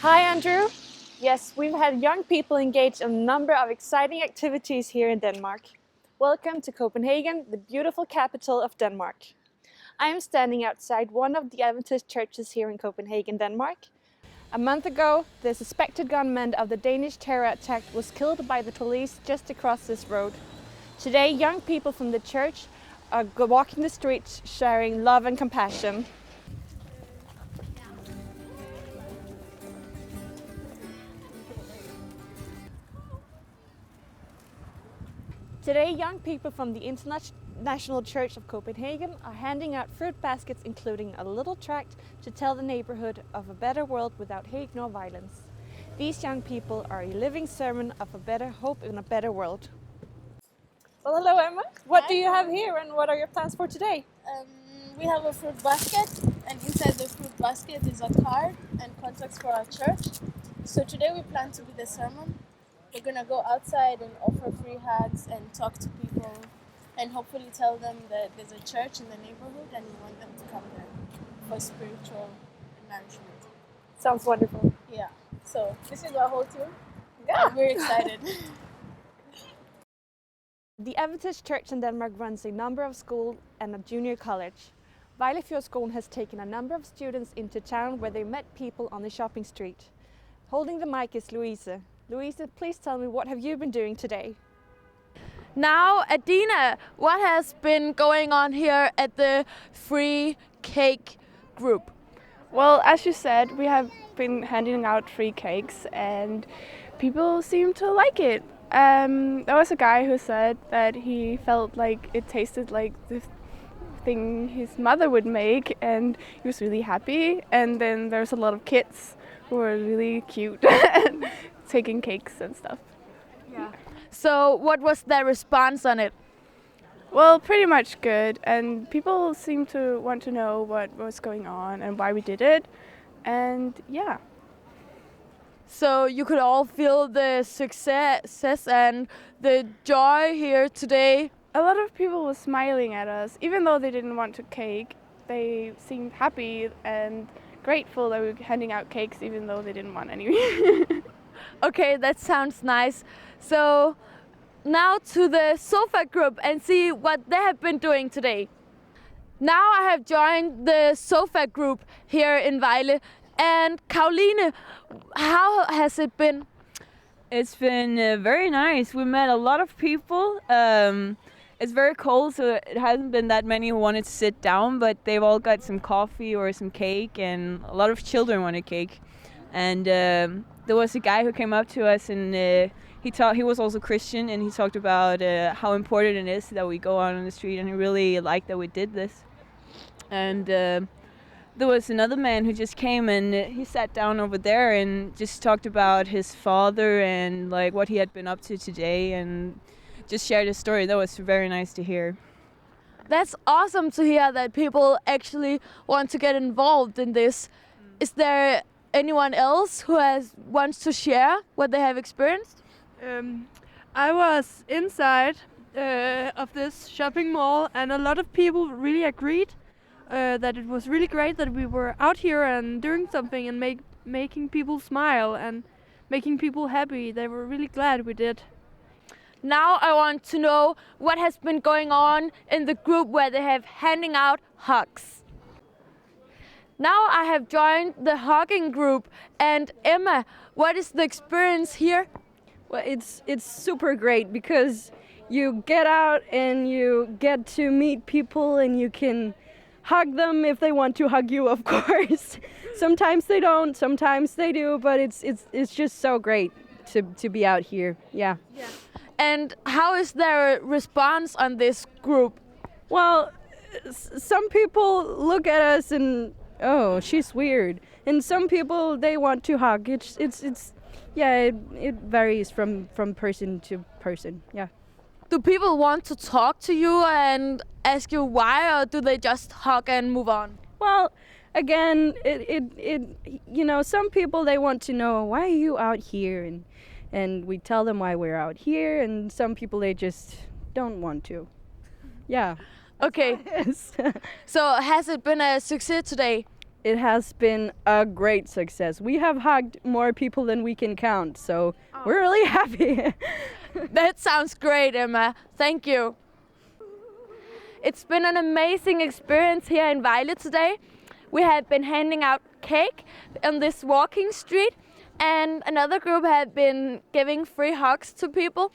Hi, Andrew. Yes, we've had young people engaged in a number of exciting activities here in Denmark. Welcome to Copenhagen, the beautiful capital of Denmark. I am standing outside one of the Adventist churches here in Copenhagen, Denmark. A month ago, the suspected gunman of the Danish terror attack was killed by the police just across this road. Today, young people from the church are walking the streets sharing love and compassion. Today, young people from the International Church of Copenhagen are handing out fruit baskets, including a little tract to tell the neighborhood of a better world without hate nor violence. These young people are a living sermon of a better hope in a better world. Well, hello, Emma. What do you have here, and what are your plans for today? We have a fruit basket, and inside the fruit basket is a card and contacts for our church. So today we plan to be the sermon. We're gonna go outside and offer free hugs and talk to people and hopefully tell them that there's a church in the neighborhood and we want them to come there for spiritual nourishment. Sounds wonderful. Yeah. So this is our whole team. Yeah. And we're excited. The Adventist Church in Denmark runs a number of schools and a junior college. Vejlefjordkirken has taken a number of students into town where they met people on the shopping street. Holding the mic is Louise. Louise, please tell me, what have you been doing today? Now, Adina, what has been going on here at the free cake group? Well, as you said, we have been handing out free cakes and people seem to like it. There was a guy who said that he felt like it tasted like the thing his mother would make, and he was really happy. And then there's a lot of kids who are really cute and taking cakes and stuff. Yeah. So what was their response on it? Well, pretty much good, and people seem to want to know what was going on and why we did it, and yeah. So you could all feel the success and the joy here today. A lot of people were smiling at us, even though they didn't want a cake. They seemed happy and grateful that we were handing out cakes, even though they didn't want any. Okay, that sounds nice. So now to the sofa group and see what they have been doing today. Now I have joined the sofa group here in Vejle. And Karoline, how has it been? It's been very nice. We met a lot of people. It's very cold, so it hasn't been that many who wanted to sit down, but they've all got some coffee or some cake, and a lot of children wanted cake. And there was a guy who came up to us, and he was also Christian, and he talked about how important it is that we go out on the street, and he really liked that we did this. And there was another man who just came, and he sat down over there and just talked about his father and like what he had been up to today, and just shared his story. That was very nice to hear. That's awesome to hear that people actually want to get involved in this. Is there anyone else who wants to share what they have experienced? I was inside of this shopping mall, and a lot of people really agreed that it was really great that we were out here and doing something and making people smile and making people happy. They were really glad we did. Now I want to know what has been going on in the group where they have handing out hugs. Now I have joined the hugging group, and Emma, what is the experience here? Well, it's super great because you get out and you get to meet people and you can hug them if they want to hug you, of course. Sometimes they don't, sometimes they do, but it's just so great to be out here. Yeah. And how is their response on this group? Well, some people look at us and, oh, she's weird. And some people, they want to hug. It varies from person to person. Yeah. Do people want to talk to you and ask you why, or do they just hug and move on? Well, again, some people, they want to know, why are you out here? And we tell them why we're out here, and some people, they just don't want to. Yeah. Okay. So has it been a success today? it has been a great success. We have hugged more people than we can count, so we're really happy. That sounds great, Emma. Thank you. It's been an amazing experience here in Vejle today. We have been handing out cake on this walking street, and another group have been giving free hugs to people.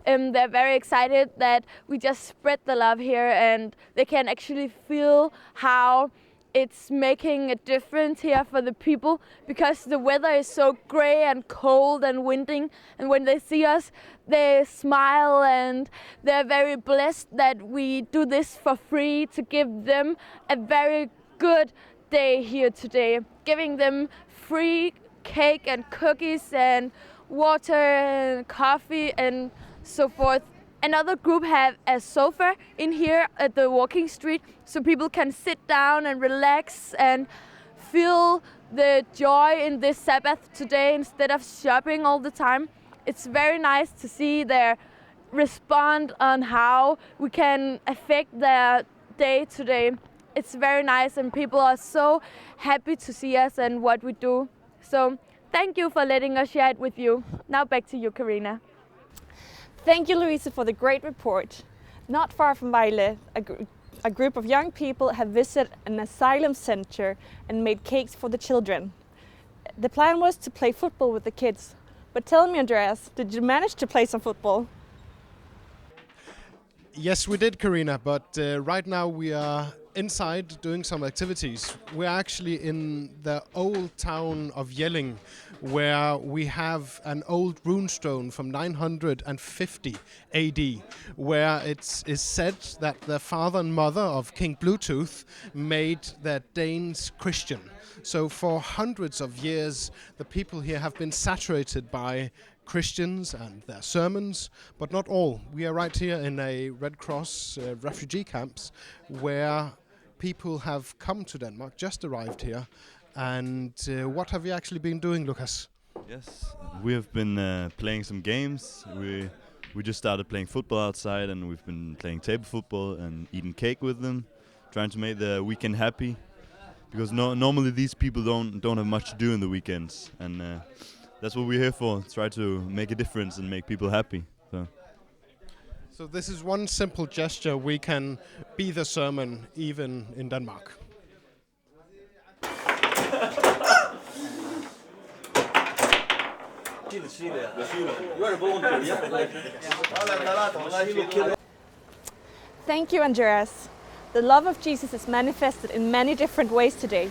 They're very excited that we just spread the love here, and they can actually feel how it's making a difference here for the people, because the weather is so grey and cold and windy, and when they see us they smile, and they're very blessed that we do this for free to give them a very good day here today, giving them free cake and cookies and water and coffee and so forth. Another group have a sofa in here at the walking street, so people can sit down and relax and feel the joy in this Sabbath today instead of shopping all the time. It's very nice to see their respond on how we can affect their day today. It's very nice, and people are so happy to see us and what we do. So thank you for letting us share it with you. Now back to you, Karina. Thank you, Louise, for the great report. Not far from Vejle, a group of young people have visited an asylum center and made cakes for the children. The plan was to play football with the kids. But tell me, Andreas, did you manage to play some football? Yes, we did, Karina, but right now we are inside doing some activities. We're actually in the old town of Jelling, where we have an old runestone from 950 AD, where it is said that the father and mother of King Bluetooth made the Danes Christian. So for hundreds of years, the people here have been saturated by Christians and their sermons, but not all. We are right here in a Red Cross refugee camps where people have come to Denmark, just arrived here. And what have you actually been doing, Lucas? Yes, we have been playing some games. We just started playing football outside, and we've been playing table football and eating cake with them, trying to make the weekend happy. Because normally these people don't have much to do in the weekends, and that's what we're here for. Try to make a difference and make people happy. So this is one simple gesture. We can be the sermon even in Denmark. Thank you, Andreas. The love of Jesus is manifested in many different ways today.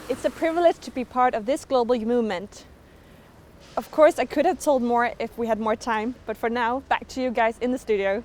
It's a privilege to be part of this global movement. Of course, I could have told more if we had more time, but for now, back to you guys in the studio.